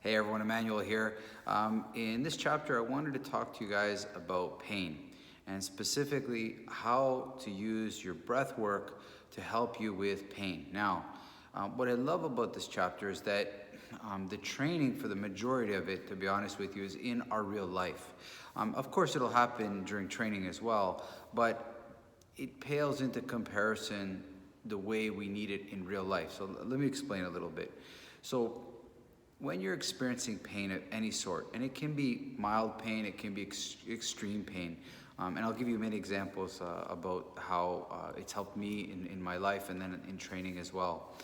Hey everyone, Emmanuel here. In this chapter, I wanted to talk to you guys about pain and specifically how to use your breath work to help you with pain. Now, what I love about this chapter is that the training for the majority of it, to be honest with you, is in our real life. Of course, it'll happen during training as well, but it pales into comparison the way we need it in real life. So let me explain a little bit. So when you're experiencing pain of any sort, and it can be mild pain, it can be extreme pain, and I'll give you many examples about how it's helped me in my life and then in training as well.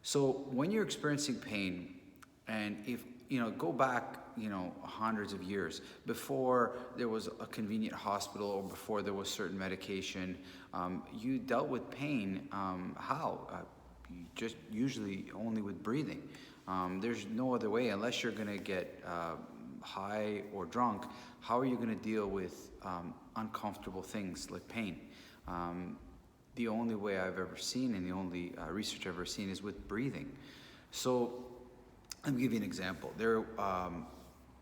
So when you're experiencing pain, and if go back hundreds of years before there was a convenient hospital or before there was certain medication, you dealt with pain you just usually only with breathing. There's no other way unless you're going to get high or drunk. How are you going to deal with uncomfortable things like pain? The only way I've ever seen, and the only research I've ever seen, is with breathing. So let me give you an example.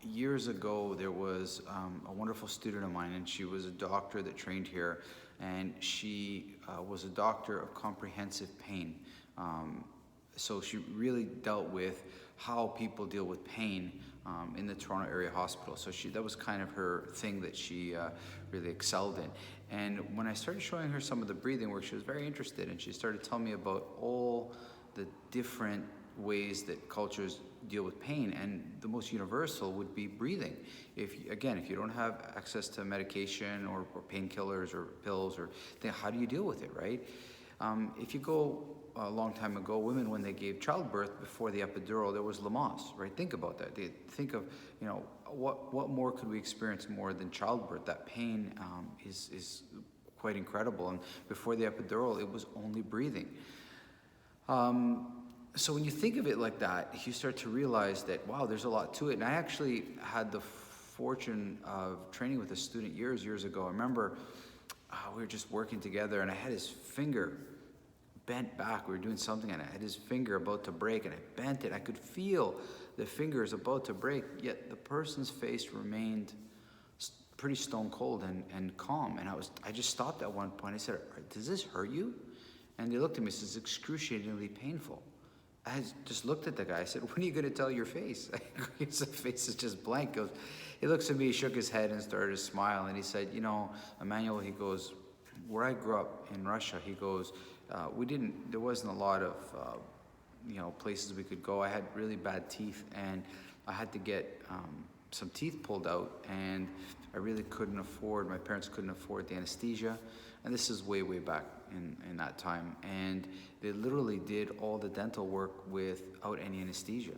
Years ago, there was a wonderful student of mine, and she was a doctor that trained here, and she was a doctor of comprehensive pain. So she really dealt with how people deal with pain in the Toronto area hospital. So that was kind of her thing that she really excelled in. And when I started showing her some of the breathing work, she was very interested, and she started telling me about all the different ways that cultures deal with pain, and the most universal would be breathing. If you don't have access to medication or painkillers or pills, then how do you deal with it, right? If you go a long time ago, women, when they gave childbirth before the epidural, there was Lamaze, right? Think about that. They think of, what more could we experience more than childbirth? That pain is quite incredible. And before the epidural, it was only breathing. So when you think of it like that, you start to realize that, wow, there's a lot to it. And I actually had the fortune of training with a student years ago. I remember we were just working together, and I had his finger bent back. We were doing something, and I had his finger about to break, and I bent it. I could feel the finger is about to break, yet the person's face remained pretty stone cold and calm. And I just stopped at one point. I said, "Does this hurt you?" And they looked at me and said, "It's excruciatingly painful." I just looked at the guy. I said, "When are you going to tell your face?" His face is just blank. He looks at me, he shook his head and started to smile. And he said, "Emmanuel," he goes, "where I grew up in Russia," he goes, there wasn't a lot of, places we could go. I had really bad teeth, and I had to get some teeth pulled out, and I really my parents couldn't afford the anesthesia. And this is way back in that time. And they literally did all the dental work without any anesthesia.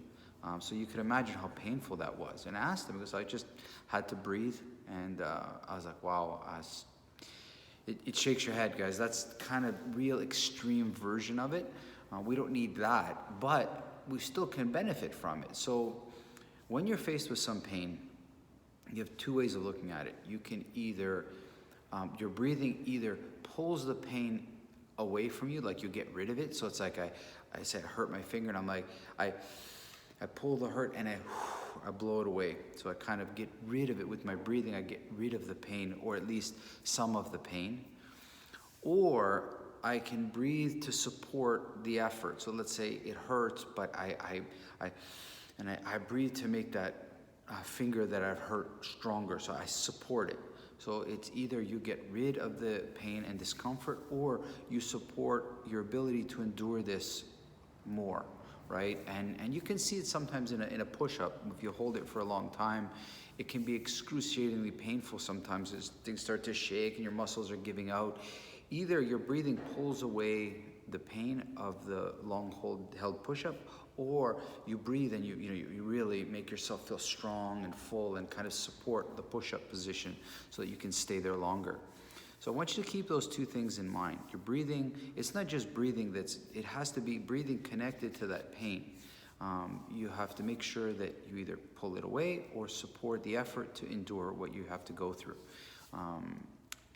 So you could imagine how painful that was. And I asked them, because I just had to breathe, and I was like, wow, it shakes your head, guys. That's kind of real extreme version of it. We don't need that, but we still can benefit from it. So when you're faced with some pain, you have two ways of looking at it. You can either, your breathing either pulls the pain away from you, like you get rid of it. So it's like I said, I hurt my finger, and I'm like, I pull the hurt and I blow it away. So I kind of get rid of it with my breathing. I get rid of the pain, or at least some of the pain. Or I can breathe to support the effort. So let's say it hurts, but I breathe to make that finger that I've hurt stronger. So I support it. So it's either you get rid of the pain and discomfort, or you support your ability to endure this more, right? And you can see it sometimes in a push-up. If you hold it for a long time, it can be excruciatingly painful sometimes as things start to shake and your muscles are giving out. Either your breathing pulls away the pain of the long held push-up, or you breathe and you really make yourself feel strong and full and kind of support the push-up position so that you can stay there longer. So I want you to keep those two things in mind. Your breathing, it's not just breathing, it has to be breathing connected to that pain. You have to make sure that you either pull it away or support the effort to endure what you have to go through.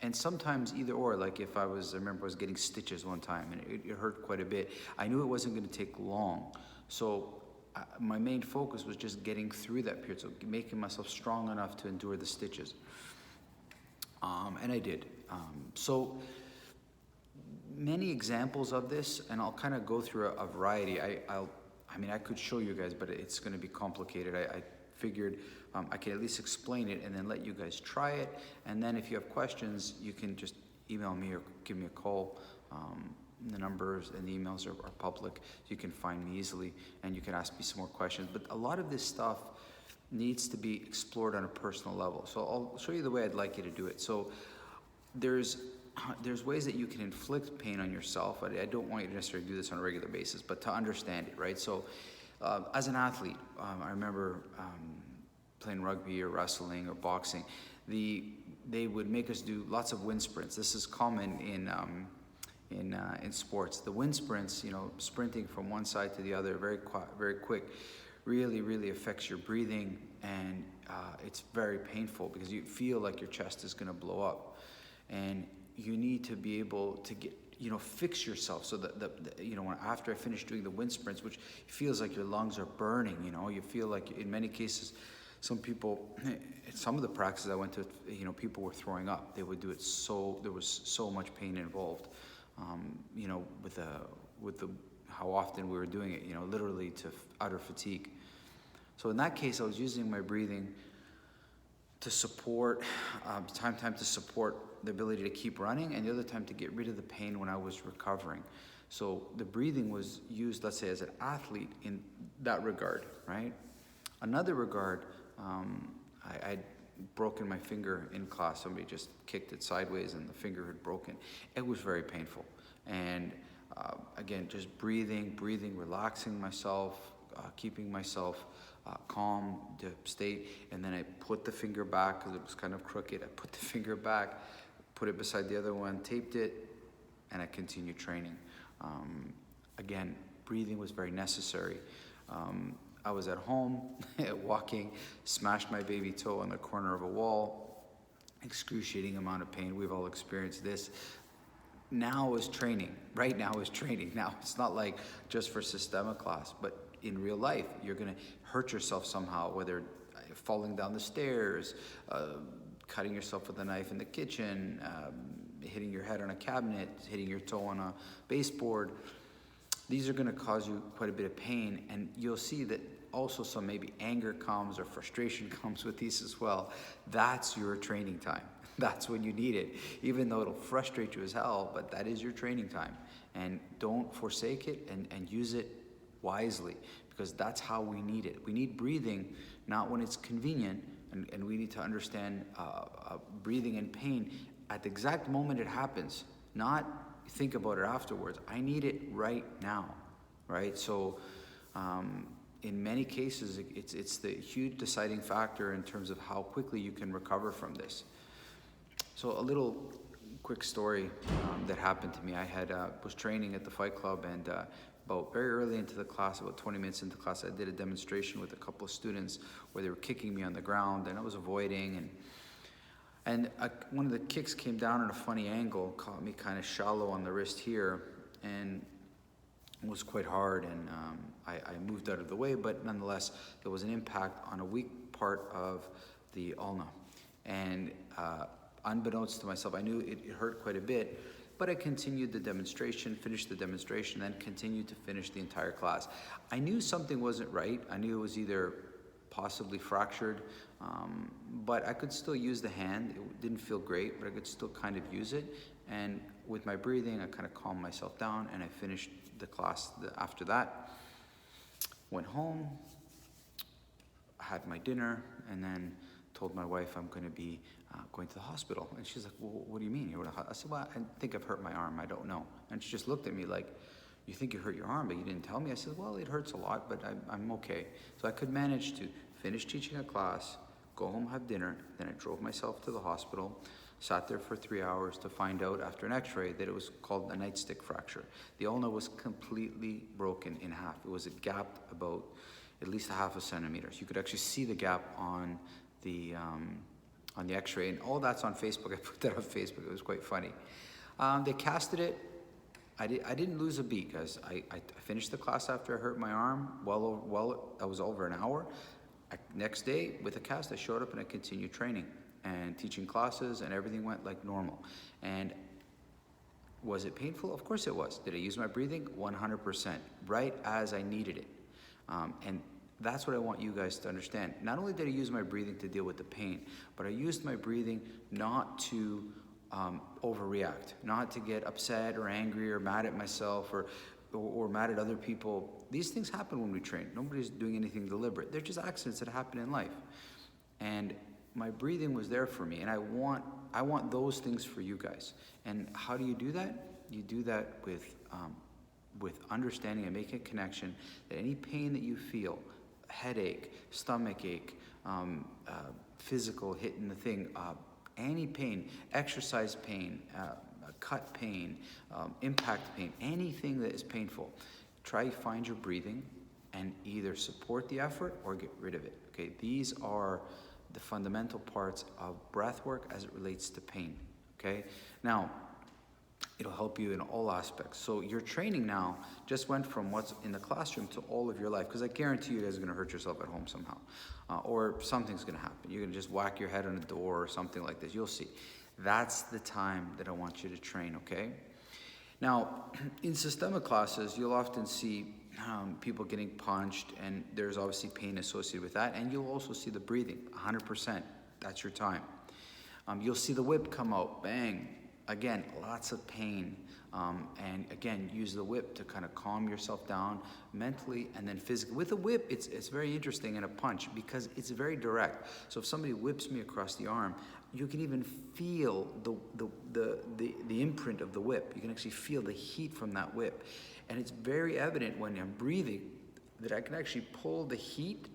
And sometimes either or, like I remember I was getting stitches one time, and it hurt quite a bit. I knew it wasn't going to take long. So my main focus was just getting through that period, so making myself strong enough to endure the stitches. And I did. So many examples of this, and I'll kind of go through a variety. I mean, I could show you guys, but it's going to be complicated. I figured I could at least explain it and then let you guys try it. And then if you have questions, you can just email me or give me a call. The numbers and the emails are public, so you can find me easily, and you can ask me some more questions. But a lot of this stuff needs to be explored on a personal level. So I'll show you the way I'd like you to do it. So there's ways that you can inflict pain on yourself. I don't want you to necessarily do this on a regular basis, but to understand it, right? So as an athlete, I remember playing rugby or wrestling or boxing. They would make us do lots of wind sprints. This is common in sports. The wind sprints, sprinting from one side to the other, very quick, really affects your breathing, and it's very painful because you feel like your chest is going to blow up, and you need to be able to get, fix yourself so that after I finish doing the wind sprints, which feels like your lungs are burning, you feel like in many cases, some of the practices I went to, people were throwing up. They would do it there was so much pain involved, with how often we were doing it, literally to utter fatigue. So in that case, I was using my breathing to support, time to support the ability to keep running, and the other time to get rid of the pain when I was recovering. So the breathing was used, let's say, as an athlete in that regard, right? Another regard, I'd broken my finger in class. Somebody just kicked it sideways and the finger had broken. It was very painful. And again, just breathing, relaxing myself, keeping myself calm to state. And then I put the finger back because it was kind of crooked. I put the finger back, put it beside the other one, taped it, and I continued training. Again, breathing was very necessary. I was at home walking, smashed my baby toe on the corner of a wall, excruciating amount of pain. We've all experienced this. Now is training. Right now is training. Now it's not like just for Systema class, but in real life, you're gonna hurt yourself somehow, whether falling down the stairs, cutting yourself with a knife in the kitchen, hitting your head on a cabinet, hitting your toe on a baseboard. These are going to cause you quite a bit of pain, and you'll see that also some maybe anger comes or frustration comes with these as well. That's your training time. That's when you need it, even though it'll frustrate you as hell, but that is your training time. And don't forsake it, and use it wisely, because that's how we need it. We need breathing, not when it's convenient, and we need to understand breathing and pain at the exact moment it happens, not think about it afterwards. I need it right now, right? So in many cases, it's the huge deciding factor in terms of how quickly you can recover from this. So a little quick story that happened to me. I was training at the Fight Club, and about very early into the class, about 20 minutes into class, I did a demonstration with a couple of students where they were kicking me on the ground, and I was avoiding, and one of the kicks came down at a funny angle, caught me kind of shallow on the wrist here, and it was quite hard, and I moved out of the way, but nonetheless, there was an impact on a weak part of the ulna. And unbeknownst to myself, I knew it hurt quite a bit, but I continued the demonstration, finished the demonstration, then continued to finish the entire class. I knew something wasn't right. I knew it was either possibly fractured, but I could still use the hand. It didn't feel great, but I could still kind of use it. And with my breathing, I kind of calmed myself down, and I finished the class after that. Went home, had my dinner, and then told my wife I'm going to be going to the hospital. And she's like, well, what do you mean? I said, well, I think I've hurt my arm. I don't know. And she just looked at me like, you think you hurt your arm, but you didn't tell me? I said, well, it hurts a lot, but I'm okay. So I could manage to finish teaching a class, go home, have dinner. Then I drove myself to the hospital, sat there for 3 hours to find out after an x-ray that it was called a nightstick fracture. The ulna was completely broken in half. It was gapped about at least a half a centimeter. So you could actually see the gap on the x-ray, and all that's on Facebook. I put that on Facebook. It was quite funny. They casted it. I didn't lose a beat, guys. I finished the class after I hurt my arm. I was over an hour. Next day with a cast, I showed up and I continued training and teaching classes, and everything went like normal. And was it painful? Of course it was. Did I use my breathing? 100%, right as I needed it. And that's what I want you guys to understand. Not only did I use my breathing to deal with the pain, but I used my breathing not to overreact, not to get upset or angry or mad at myself or mad at other people. These things happen when we train. Nobody's doing anything deliberate. They're just accidents that happen in life. And my breathing was there for me, and I want those things for you guys. And how do you do that? You do that with understanding and making a connection that any pain that you feel, headache, stomach ache, physical hitting the thing, any pain, exercise pain, cut pain, impact pain, anything that is painful, try to find your breathing and either support the effort or get rid of it. Okay, these are the fundamental parts of breath work as it relates to pain. Okay, now it'll help you in all aspects. So your training now just went from what's in the classroom to all of your life, because I guarantee you guys are going to hurt yourself at home somehow, or something's going to happen. You're going to just whack your head on a door or something like this. You'll see. That's the time that I want you to train, okay? Now, in Systema classes, you'll often see people getting punched, and there's obviously pain associated with that, and you'll also see the breathing, 100%. That's your time. You'll see the whip come out, bang. Again, lots of pain. And again, use the whip to kind of calm yourself down mentally and then physically. With a whip, it's very interesting in a punch because it's very direct. So if somebody whips me across the arm, you can even feel the imprint of the whip. You can actually feel the heat from that whip. And it's very evident when I'm breathing that I can actually pull the heat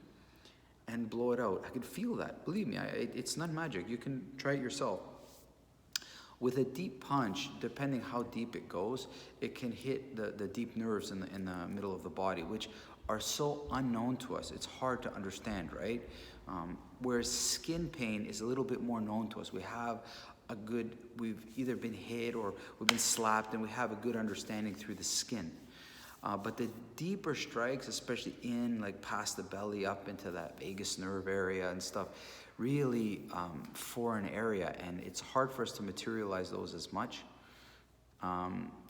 and blow it out. I can feel that. Believe me, it's not magic. You can try it yourself. With a deep punch, depending how deep it goes, it can hit the deep nerves in the middle of the body, which are so unknown to us. It's hard to understand, right? Whereas skin pain is a little bit more known to us. We've either been hit or we've been slapped, and we have a good understanding through the skin. But the deeper strikes, especially in like past the belly up into that vagus nerve area and stuff, really foreign area, and it's hard for us to materialize those as much.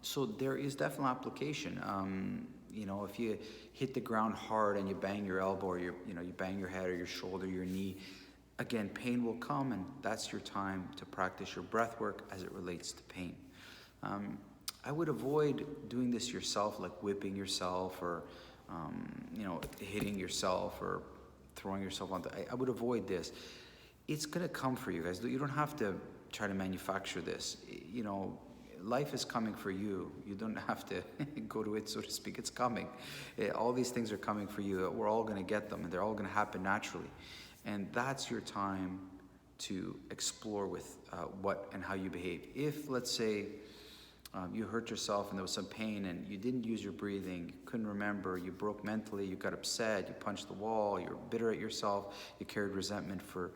So there is definitely application. If you hit the ground hard and you bang your elbow, or you bang your head or your shoulder, your knee, again, pain will come, and that's your time to practice your breath work as it relates to pain. I would avoid doing this yourself, like whipping yourself or hitting yourself or throwing yourself onto. I would avoid this. It's gonna come for you guys. You don't have to try to manufacture this. Life is coming for you. You don't have to go to it, so to speak. It's coming. All these things are coming for you. We're all gonna get them, and they're all gonna happen naturally. And that's your time to explore with what and how you behave. If, let's say, you hurt yourself and there was some pain and you didn't use your breathing, you couldn't remember, you broke mentally, you got upset, you punched the wall, you're bitter at yourself, you carried resentment for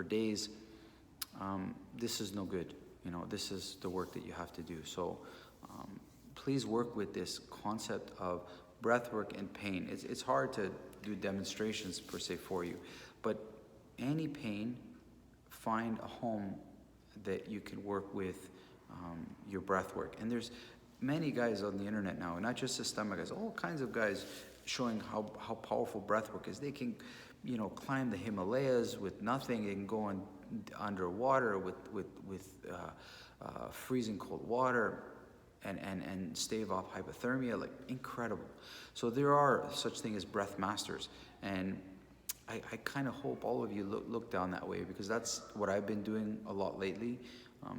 days, this is no good. This is the work that you have to do. So please work with this concept of breath work and pain. It's hard to do demonstrations per se for you, but any pain, find a home that you can work with your breath work. And there's many guys on the internet now, not just Systema guys, all kinds of guys showing how powerful breath work is. They can, climb the Himalayas with nothing. They can go underwater with freezing cold water and stave off hypothermia, like incredible. So there are such thing as breath masters, and I kind of hope all of you look down that way, because that's what I've been doing a lot lately.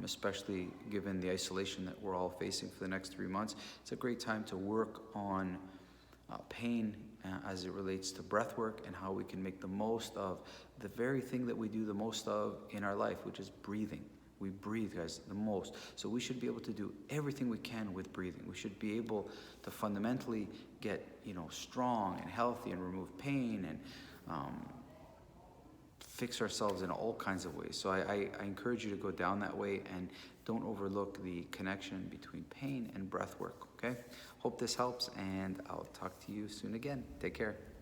Especially given the isolation that we're all facing for the next 3 months. It's a great time to work on pain as it relates to breath work and how we can make the most of the very thing that we do the most of in our life, which is breathing. We breathe, guys, the most. So we should be able to do everything we can with breathing. We should be able to fundamentally get, strong and healthy and remove pain and fix ourselves in all kinds of ways. So I encourage you to go down that way, and don't overlook the connection between pain and breath work, okay? okay? Hope this helps, and I'll talk to you soon again. Take care.